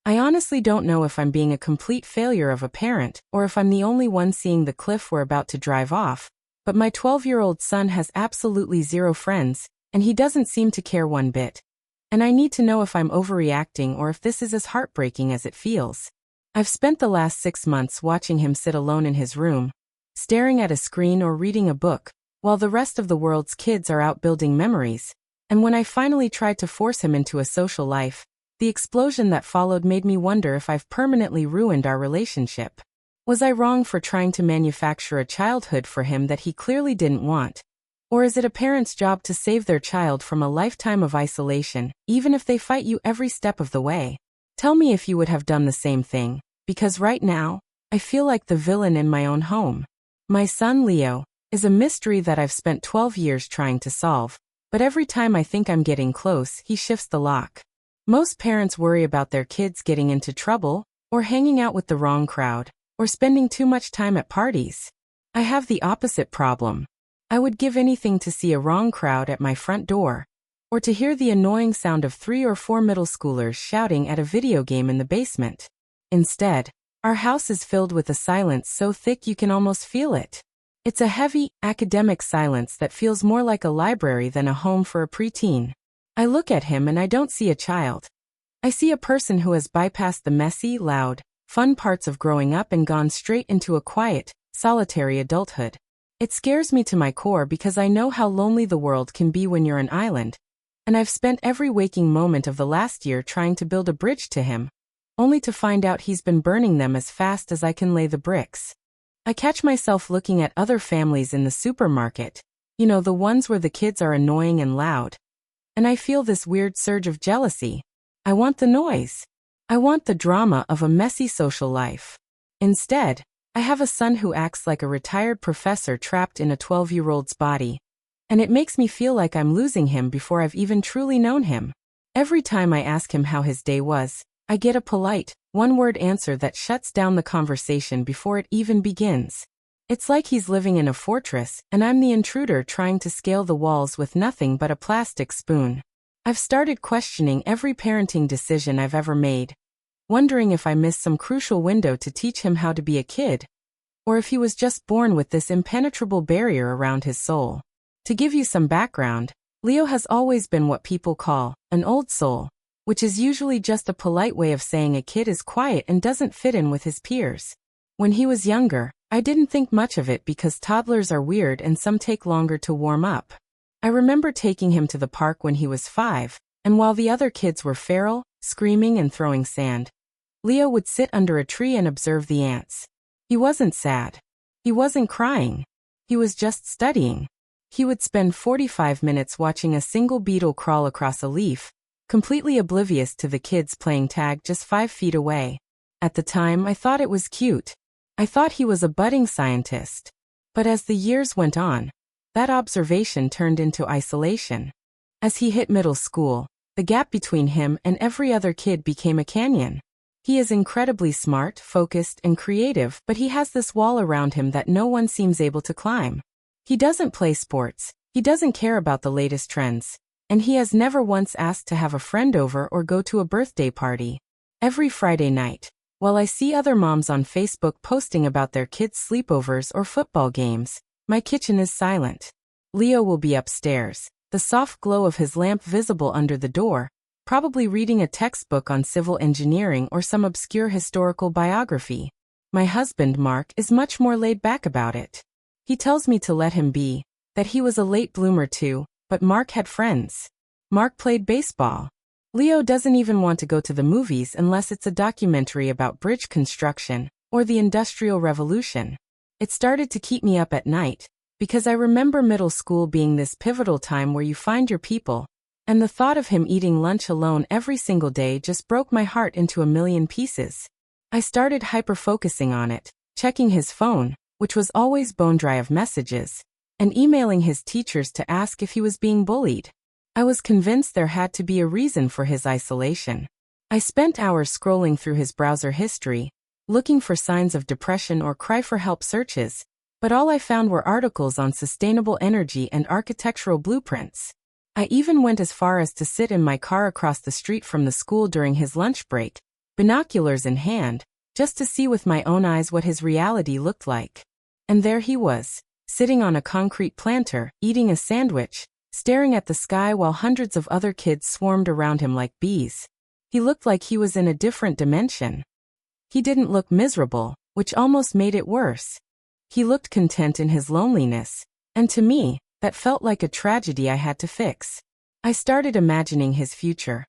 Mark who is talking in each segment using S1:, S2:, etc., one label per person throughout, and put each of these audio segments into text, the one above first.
S1: I honestly don't know if I'm being a complete failure of a parent or if I'm the only one seeing the cliff we're about to drive off, but my 12-year-old son has absolutely zero friends, and he doesn't seem to care one bit. And I need to know if I'm overreacting or if this is as heartbreaking as it feels. I've spent the last 6 months watching him sit alone in his room, staring at a screen or reading a book, while the rest of the world's kids are out building memories. And when I finally tried to force him into a social life, the explosion that followed made me wonder if I've permanently ruined our relationship. Was I wrong for trying to manufacture a childhood for him that he clearly didn't want? Or is it a parent's job to save their child from a lifetime of isolation, even if they fight you every step of the way? Tell me if you would have done the same thing, because right now, I feel like the villain in my own home. My son Leo is a mystery that I've spent 12 years trying to solve, but every time I think I'm getting close, he shifts the lock. Most parents worry about their kids getting into trouble, or hanging out with the wrong crowd, or spending too much time at parties. I have the opposite problem. I would give anything to see a wrong crowd at my front door, or to hear the annoying sound of 3 or 4 middle schoolers shouting at a video game in the basement. Instead, our house is filled with a silence so thick you can almost feel it. It's a heavy, academic silence that feels more like a library than a home for a preteen. I look at him and I don't see a child. I see a person who has bypassed the messy, loud, fun parts of growing up and gone straight into a quiet, solitary adulthood. It scares me to my core because I know how lonely the world can be when you're an island, and I've spent every waking moment of the last year trying to build a bridge to him, only to find out he's been burning them as fast as I can lay the bricks. I catch myself looking at other families in the supermarket, the ones where the kids are annoying and loud. And I feel this weird surge of jealousy. I want the noise. I want the drama of a messy social life. Instead, I have a son who acts like a retired professor trapped in a 12-year-old's body. And it makes me feel like I'm losing him before I've even truly known him. Every time I ask him how his day was, I get a polite, one-word answer that shuts down the conversation before it even begins. It's like he's living in a fortress, and I'm the intruder trying to scale the walls with nothing but a plastic spoon. I've started questioning every parenting decision I've ever made, wondering if I missed some crucial window to teach him how to be a kid, or if he was just born with this impenetrable barrier around his soul. To give you some background, Leo has always been what people call an old soul, which is usually just a polite way of saying a kid is quiet and doesn't fit in with his peers. When he was younger, I didn't think much of it because toddlers are weird and some take longer to warm up. I remember taking him to the park when he was 5, and while the other kids were feral, screaming and throwing sand, Leo would sit under a tree and observe the ants. He wasn't sad. He wasn't crying. He was just studying. He would spend 45 minutes watching a single beetle crawl across a leaf, completely oblivious to the kids playing tag just 5 feet away. At the time, I thought it was cute. I thought he was a budding scientist. But as the years went on, that observation turned into isolation. As he hit middle school, the gap between him and every other kid became a canyon. He is incredibly smart, focused, and creative, but he has this wall around him that no one seems able to climb. He doesn't play sports, he doesn't care about the latest trends, and he has never once asked to have a friend over or go to a birthday party. Every Friday night, while I see other moms on Facebook posting about their kids' sleepovers or football games, my kitchen is silent. Leo will be upstairs, the soft glow of his lamp visible under the door, probably reading a textbook on civil engineering or some obscure historical biography. My husband, Mark, is much more laid back about it. He tells me to let him be, that he was a late bloomer too, but Mark had friends. Mark played baseball. Leo doesn't even want to go to the movies unless it's a documentary about bridge construction or the Industrial Revolution. It started to keep me up at night, because I remember middle school being this pivotal time where you find your people, and the thought of him eating lunch alone every single day just broke my heart into a million pieces. I started hyper-focusing on it, checking his phone, which was always bone dry of messages, and emailing his teachers to ask if he was being bullied. I was convinced there had to be a reason for his isolation. I spent hours scrolling through his browser history, looking for signs of depression or cry for help searches, but all I found were articles on sustainable energy and architectural blueprints. I even went as far as to sit in my car across the street from the school during his lunch break, binoculars in hand, just to see with my own eyes what his reality looked like. And there he was, sitting on a concrete planter, eating a sandwich, staring at the sky while hundreds of other kids swarmed around him like bees. He looked like he was in a different dimension. He didn't look miserable, which almost made it worse. He looked content in his loneliness, and to me, that felt like a tragedy I had to fix. I started imagining his future.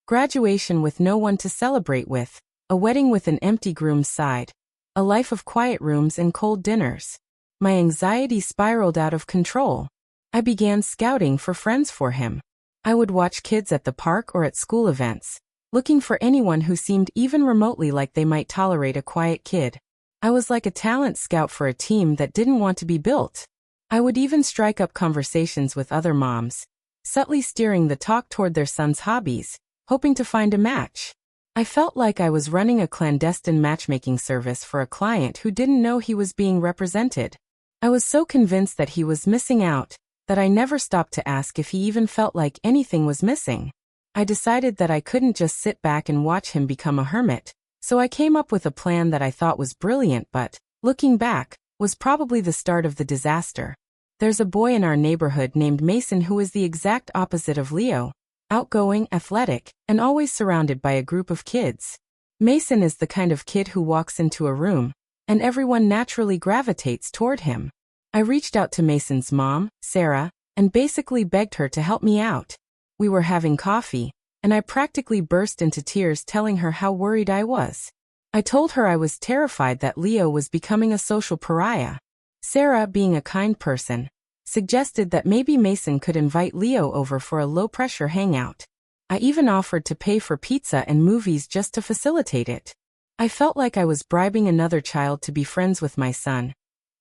S1: Graduation with no one to celebrate with, a wedding with an empty groom's side, a life of quiet rooms and cold dinners. My anxiety spiraled out of control. I began scouting for friends for him. I would watch kids at the park or at school events, looking for anyone who seemed even remotely like they might tolerate a quiet kid. I was like a talent scout for a team that didn't want to be built. I would even strike up conversations with other moms, subtly steering the talk toward their sons' hobbies, hoping to find a match. I felt like I was running a clandestine matchmaking service for a client who didn't know he was being represented. I was so convinced that he was missing out, that I never stopped to ask if he even felt like anything was missing. I decided that I couldn't just sit back and watch him become a hermit, so I came up with a plan that I thought was brilliant but, looking back, was probably the start of the disaster. There's a boy in our neighborhood named Mason who is the exact opposite of Leo, outgoing, athletic, and always surrounded by a group of kids. Mason is the kind of kid who walks into a room, and everyone naturally gravitates toward him. I reached out to Mason's mom, Sarah, and basically begged her to help me out. We were having coffee, and I practically burst into tears telling her how worried I was. I told her I was terrified that Leo was becoming a social pariah. Sarah, being a kind person, suggested that maybe Mason could invite Leo over for a low-pressure hangout. I even offered to pay for pizza and movies just to facilitate it. I felt like I was bribing another child to be friends with my son.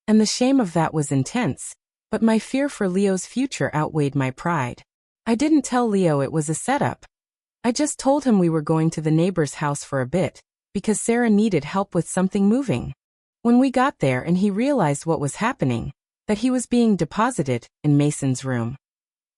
S1: And the shame of that was intense, but my fear for Leo's future outweighed my pride. I didn't tell Leo it was a setup. I just told him we were going to the neighbor's house for a bit, because Sarah needed help with something moving. When we got there and he realized what was happening, that he was being deposited in Mason's room,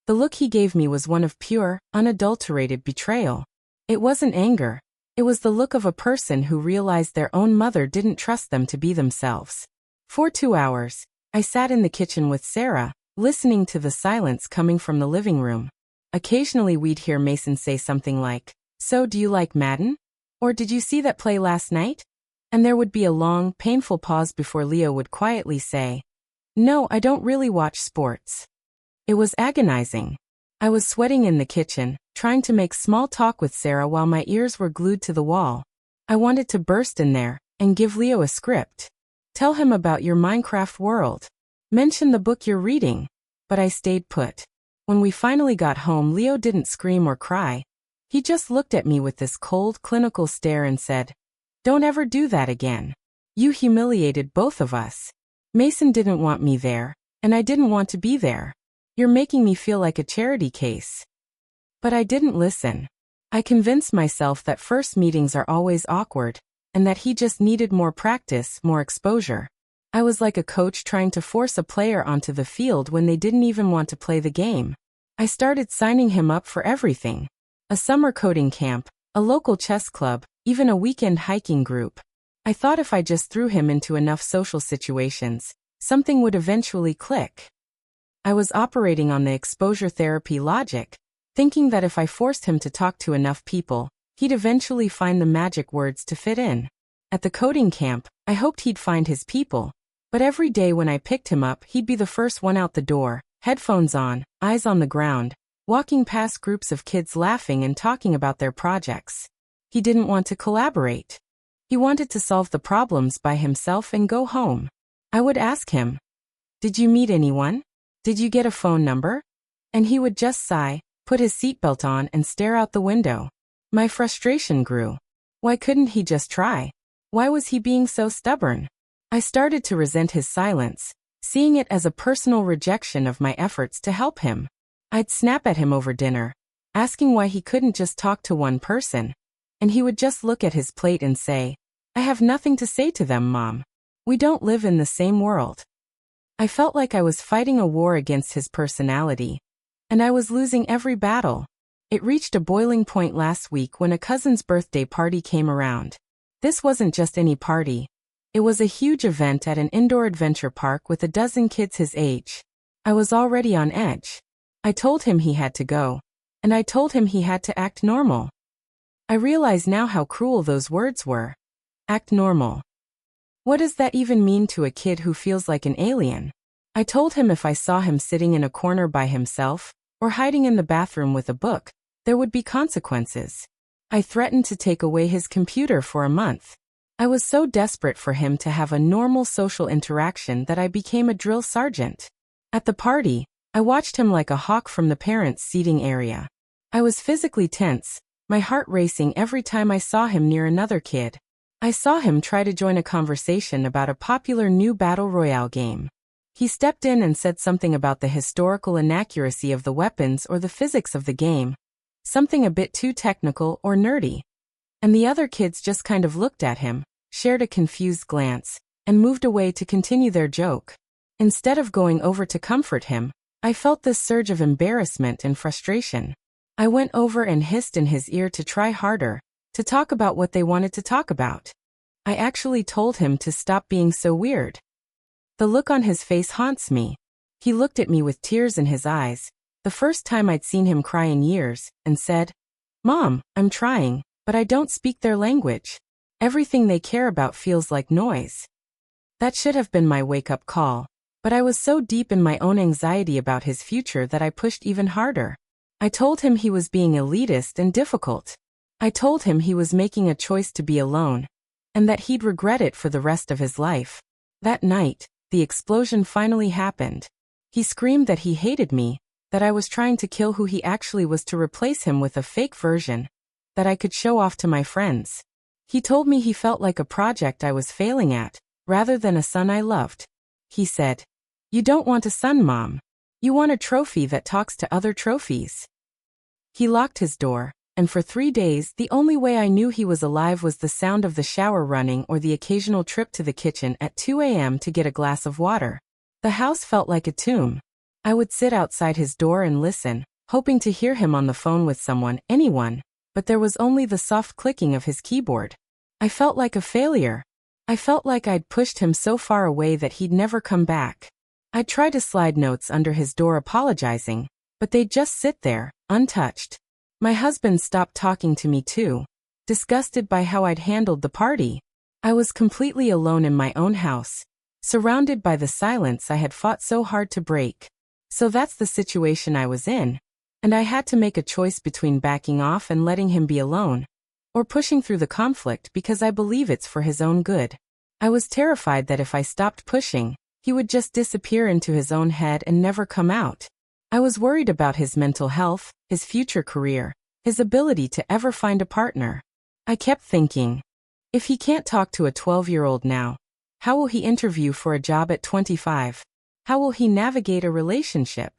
S1: the look he gave me was one of pure, unadulterated betrayal. It wasn't anger. It was the look of a person who realized their own mother didn't trust them to be themselves. For 2 hours, I sat in the kitchen with Sarah, listening to the silence coming from the living room. Occasionally we'd hear Mason say something like, "So do you like Madden? Or did you see that play last night?" And there would be a long, painful pause before Leo would quietly say, "No, I don't really watch sports." It was agonizing. I was sweating in the kitchen, trying to make small talk with Sarah while my ears were glued to the wall. I wanted to burst in there and give Leo a script. Tell him about your Minecraft world. Mention the book you're reading. But I stayed put. When we finally got home, Leo didn't scream or cry. He just looked at me with this cold, clinical stare and said, "Don't ever do that again. You humiliated both of us. Mason didn't want me there, and I didn't want to be there. You're making me feel like a charity case." But I didn't listen. I convinced myself that first meetings are always awkward, and that he just needed more practice, more exposure. I was like a coach trying to force a player onto the field when they didn't even want to play the game. I started signing him up for everything. A summer coding camp, a local chess club, even a weekend hiking group. I thought if I just threw him into enough social situations, something would eventually click. I was operating on the exposure therapy logic, thinking that if I forced him to talk to enough people, he'd eventually find the magic words to fit in. At the coding camp, I hoped he'd find his people. But every day when I picked him up, he'd be the first one out the door, headphones on, eyes on the ground, walking past groups of kids laughing and talking about their projects. He didn't want to collaborate. He wanted to solve the problems by himself and go home. I would ask him, "Did you meet anyone? Did you get a phone number?" And he would just sigh, put his seatbelt on and stare out the window. My frustration grew. Why couldn't he just try? Why was he being so stubborn? I started to resent his silence, seeing it as a personal rejection of my efforts to help him. I'd snap at him over dinner, asking why he couldn't just talk to one person, and he would just look at his plate and say, "I have nothing to say to them, Mom. We don't live in the same world." I felt like I was fighting a war against his personality, and I was losing every battle. It reached a boiling point last week when a cousin's birthday party came around. This wasn't just any party. It was a huge event at an indoor adventure park with a dozen kids his age. I was already on edge. I told him he had to go. And I told him he had to act normal. I realize now how cruel those words were. Act normal. What does that even mean to a kid who feels like an alien? I told him if I saw him sitting in a corner by himself, or hiding in the bathroom with a book, there would be consequences. I threatened to take away his computer for a month. I was so desperate for him to have a normal social interaction that I became a drill sergeant. At the party, I watched him like a hawk from the parents' seating area. I was physically tense, my heart racing every time I saw him near another kid. I saw him try to join a conversation about a popular new battle royale game. He stepped in and said something about the historical inaccuracy of the weapons or the physics of the game. Something a bit too technical or nerdy. And the other kids just kind of looked at him, shared a confused glance, and moved away to continue their joke. Instead of going over to comfort him, I felt this surge of embarrassment and frustration. I went over and hissed in his ear to try harder, to talk about what they wanted to talk about. I actually told him to stop being so weird. The look on his face haunts me. He looked at me with tears in his eyes, the first time I'd seen him cry in years, and said, "Mom, I'm trying, but I don't speak their language. Everything they care about feels like noise." That should have been my wake-up call, but I was so deep in my own anxiety about his future that I pushed even harder. I told him he was being elitist and difficult. I told him he was making a choice to be alone, and that he'd regret it for the rest of his life. That night, the explosion finally happened. He screamed that he hated me, that I was trying to kill who he actually was to replace him with a fake version that I could show off to my friends. He told me he felt like a project I was failing at, rather than a son I loved. He said, "You don't want a son, Mom. You want a trophy that talks to other trophies." He locked his door, and for 3 days the only way I knew he was alive was the sound of the shower running or the occasional trip to the kitchen at 2 a.m. to get a glass of water. The house felt like a tomb. I would sit outside his door and listen, hoping to hear him on the phone with someone, anyone, but there was only the soft clicking of his keyboard. I felt like a failure. I felt like I'd pushed him so far away that he'd never come back. I'd try to slide notes under his door apologizing, but they'd just sit there, untouched. My husband stopped talking to me too, disgusted by how I'd handled the party. I was completely alone in my own house, surrounded by the silence I had fought so hard to break. So that's the situation I was in, and I had to make a choice between backing off and letting him be alone, or pushing through the conflict because I believe it's for his own good. I was terrified that if I stopped pushing, he would just disappear into his own head and never come out. I was worried about his mental health, his future career, his ability to ever find a partner. I kept thinking, if he can't talk to a 12-year-old now, how will he interview for a job at 25? How will he navigate a relationship?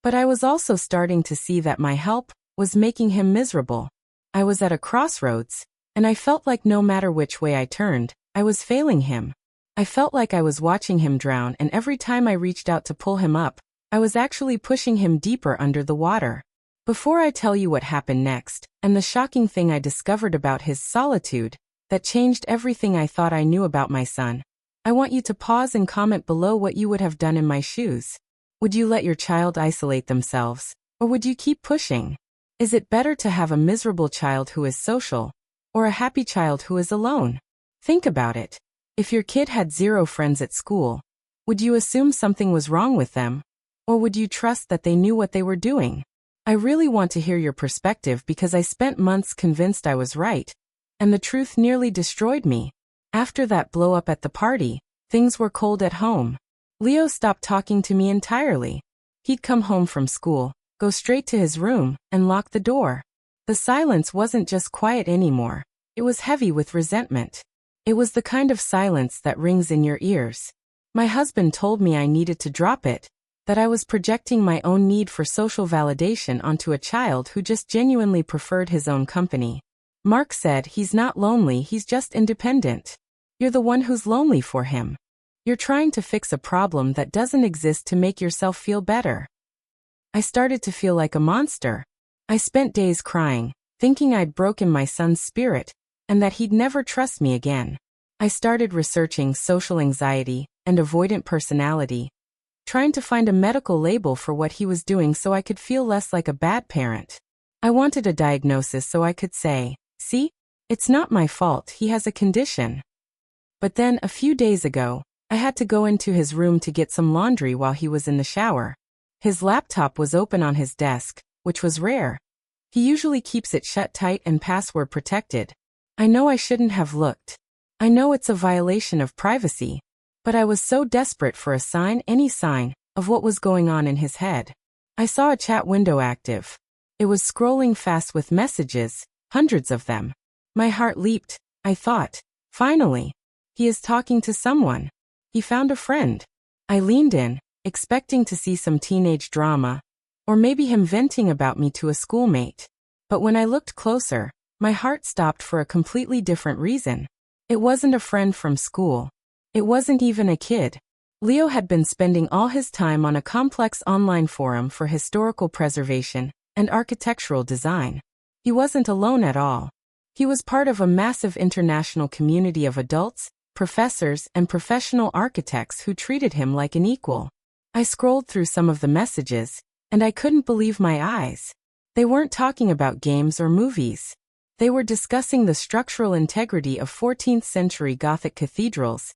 S1: But I was also starting to see that my help was making him miserable. I was at a crossroads, and I felt like no matter which way I turned, I was failing him. I felt like I was watching him drown, and every time I reached out to pull him up, I was actually pushing him deeper under the water. Before I tell you what happened next, and the shocking thing I discovered about his solitude, that changed everything I thought I knew about my son, I want you to pause and comment below what you would have done in my shoes. Would you let your child isolate themselves, or would you keep pushing? Is it better to have a miserable child who is social, or a happy child who is alone? Think about it. If your kid had 0 friends at school, would you assume something was wrong with them? Or would you trust that they knew what they were doing? I really want to hear your perspective because I spent months convinced I was right, and the truth nearly destroyed me. After that blow-up at the party, things were cold at home. Leo stopped talking to me entirely. He'd come home from school, go straight to his room, and lock the door. The silence wasn't just quiet anymore. It was heavy with resentment. It was the kind of silence that rings in your ears. My husband told me I needed to drop it, that I was projecting my own need for social validation onto a child who just genuinely preferred his own company. Mark said he's not lonely, he's just independent. You're the one who's lonely for him. You're trying to fix a problem that doesn't exist to make yourself feel better. I started to feel like a monster. I spent days crying, thinking I'd broken my son's spirit, and that he'd never trust me again. I started researching social anxiety and avoidant personality, trying to find a medical label for what he was doing so I could feel less like a bad parent. I wanted a diagnosis so I could say, see, it's not my fault, he has a condition. But then, a few days ago, I had to go into his room to get some laundry while he was in the shower. His laptop was open on his desk, which was rare. He usually keeps it shut tight and password protected. I know I shouldn't have looked. I know it's a violation of privacy. But I was so desperate for a sign, any sign, of what was going on in his head. I saw a chat window active. It was scrolling fast with messages, hundreds of them. My heart leaped. I thought, finally, he is talking to someone. He found a friend. I leaned in, expecting to see some teenage drama, or maybe him venting about me to a schoolmate. But when I looked closer, my heart stopped for a completely different reason. It wasn't a friend from school. It wasn't even a kid. Leo had been spending all his time on a complex online forum for historical preservation and architectural design. He wasn't alone at all. He was part of a massive international community of adults, professors, and professional architects who treated him like an equal. I scrolled through some of the messages, and I couldn't believe my eyes. They weren't talking about games or movies. They were discussing the structural integrity of 14th century Gothic cathedrals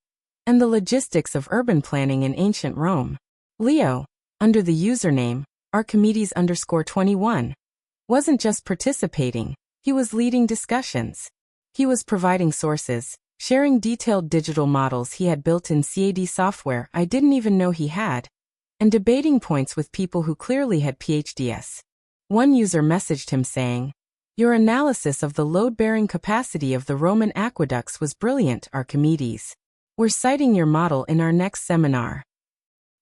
S1: and the logistics of urban planning in ancient Rome. Leo, under the username Archimedes_21, wasn't just participating, he was leading discussions. He was providing sources, sharing detailed digital models he had built in CAD software I didn't even know he had, and debating points with people who clearly had PhDs. One user messaged him saying, "Your analysis of the load-bearing capacity of the Roman aqueducts was brilliant, Archimedes. We're citing your model in our next seminar."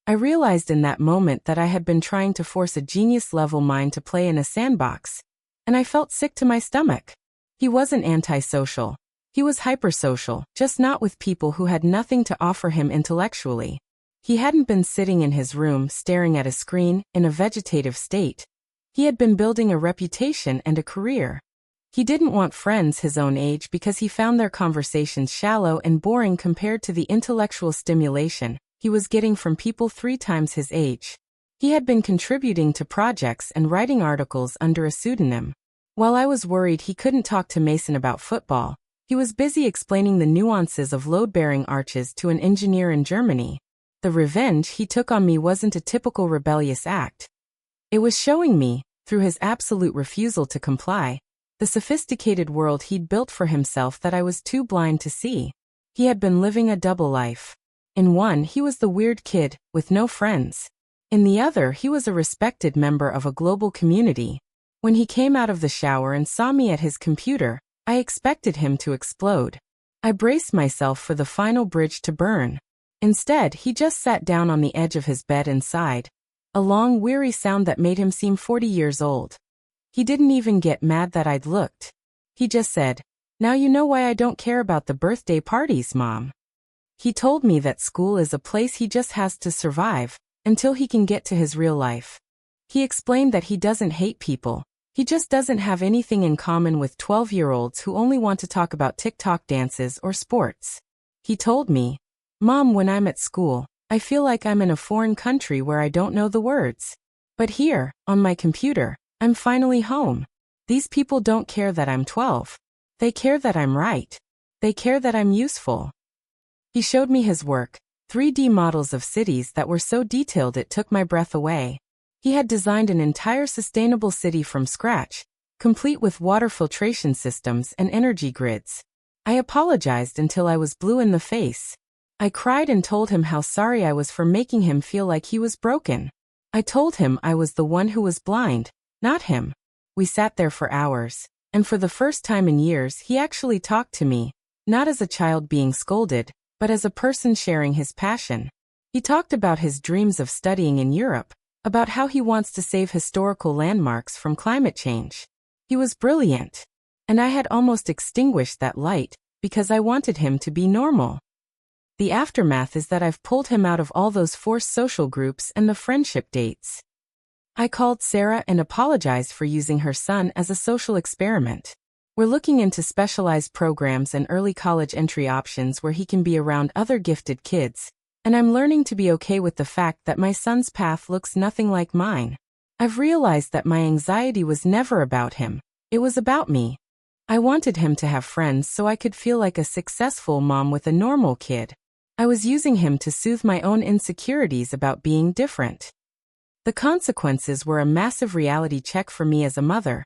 S1: I realized in that moment that I had been trying to force a genius-level mind to play in a sandbox, and I felt sick to my stomach. He wasn't antisocial. He was hypersocial, just not with people who had nothing to offer him intellectually. He hadn't been sitting in his room staring at a screen in a vegetative state. He had been building a reputation and a career. He didn't want friends his own age because he found their conversations shallow and boring compared to the intellectual stimulation he was getting from people 3 times his age. He had been contributing to projects and writing articles under a pseudonym. While I was worried he couldn't talk to Mason about football, he was busy explaining the nuances of load-bearing arches to an engineer in Germany. The revenge he took on me wasn't a typical rebellious act. It was showing me, through his absolute refusal to comply, the sophisticated world he'd built for himself that I was too blind to see. He had been living a double life. In one, he was the weird kid, with no friends. In the other, he was a respected member of a global community. When he came out of the shower and saw me at his computer, I expected him to explode. I braced myself for the final bridge to burn. Instead, he just sat down on the edge of his bed and sighed. A long, weary sound that made him seem 40 years old. He didn't even get mad that I'd looked. He just said, "Now you know why I don't care about the birthday parties, Mom." He told me that school is a place he just has to survive, until he can get to his real life. He explained that he doesn't hate people. He just doesn't have anything in common with 12-year-olds who only want to talk about TikTok dances or sports. He told me, "Mom, when I'm at school, I feel like I'm in a foreign country where I don't know the words. But here, on my computer, I'm finally home. These people don't care that I'm 12. They care that I'm right. They care that I'm useful." He showed me his work, 3D models of cities that were so detailed it took my breath away. He had designed an entire sustainable city from scratch, complete with water filtration systems and energy grids. I apologized until I was blue in the face. I cried and told him how sorry I was for making him feel like he was broken. I told him I was the one who was blind, not him. We sat there for hours, and for the first time in years he actually talked to me, not as a child being scolded, but as a person sharing his passion. He talked about his dreams of studying in Europe, about how he wants to save historical landmarks from climate change. He was brilliant, and I had almost extinguished that light because I wanted him to be normal. The aftermath is that I've pulled him out of all those forced social groups and the friendship dates. I called Sarah and apologized for using her son as a social experiment. We're looking into specialized programs and early college entry options where he can be around other gifted kids, and I'm learning to be okay with the fact that my son's path looks nothing like mine. I've realized that my anxiety was never about him, it was about me. I wanted him to have friends so I could feel like a successful mom with a normal kid. I was using him to soothe my own insecurities about being different. The consequences were a massive reality check for me as a mother.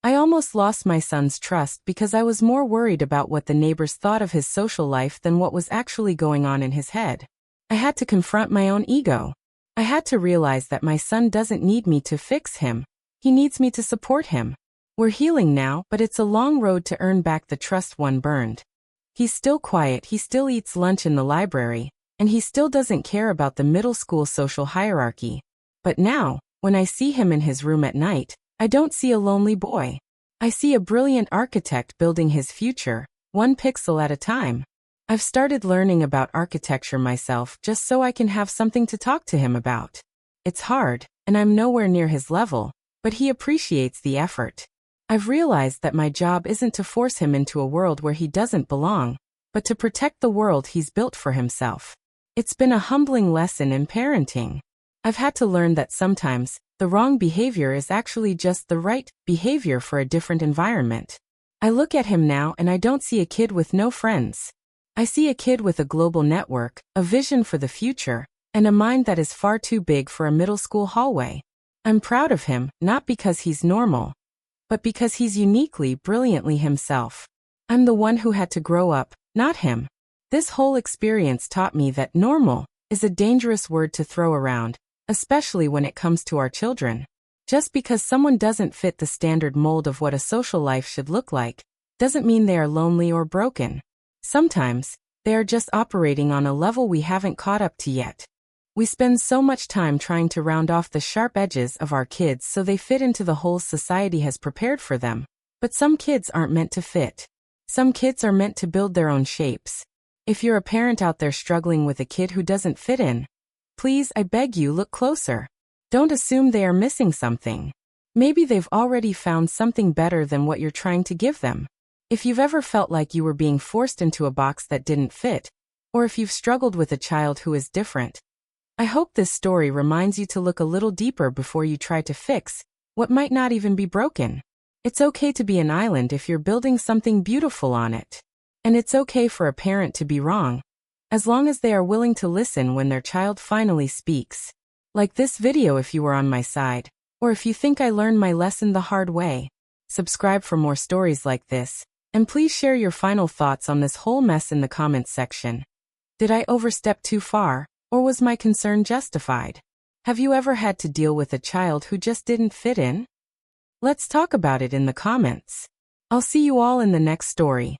S1: I almost lost my son's trust because I was more worried about what the neighbors thought of his social life than what was actually going on in his head. I had to confront my own ego. I had to realize that my son doesn't need me to fix him. He needs me to support him. We're healing now, but it's a long road to earn back the trust one burned. He's still quiet, he still eats lunch in the library, and he still doesn't care about the middle school social hierarchy. But now, when I see him in his room at night, I don't see a lonely boy. I see a brilliant architect building his future, one pixel at a time. I've started learning about architecture myself just so I can have something to talk to him about. It's hard, and I'm nowhere near his level, but he appreciates the effort. I've realized that my job isn't to force him into a world where he doesn't belong, but to protect the world he's built for himself. It's been a humbling lesson in parenting. I've had to learn that sometimes, the wrong behavior is actually just the right behavior for a different environment. I look at him now and I don't see a kid with no friends. I see a kid with a global network, a vision for the future, and a mind that is far too big for a middle school hallway. I'm proud of him, not because he's normal, but because he's uniquely, brilliantly himself. I'm the one who had to grow up, not him. This whole experience taught me that normal is a dangerous word to throw around, especially when it comes to our children. Just because someone doesn't fit the standard mold of what a social life should look like, doesn't mean they are lonely or broken. Sometimes, they are just operating on a level we haven't caught up to yet. We spend so much time trying to round off the sharp edges of our kids so they fit into the holes society has prepared for them. But some kids aren't meant to fit. Some kids are meant to build their own shapes. If you're a parent out there struggling with a kid who doesn't fit in, please, I beg you, look closer. Don't assume they are missing something. Maybe they've already found something better than what you're trying to give them. If you've ever felt like you were being forced into a box that didn't fit, or if you've struggled with a child who is different, I hope this story reminds you to look a little deeper before you try to fix what might not even be broken. It's okay to be an island if you're building something beautiful on it. And it's okay for a parent to be wrong, as long as they are willing to listen when their child finally speaks. Like this video if you were on my side, or if you think I learned my lesson the hard way. Subscribe for more stories like this, and please share your final thoughts on this whole mess in the comments section. Did I overstep too far, or was my concern justified? Have you ever had to deal with a child who just didn't fit in? Let's talk about it in the comments. I'll see you all in the next story.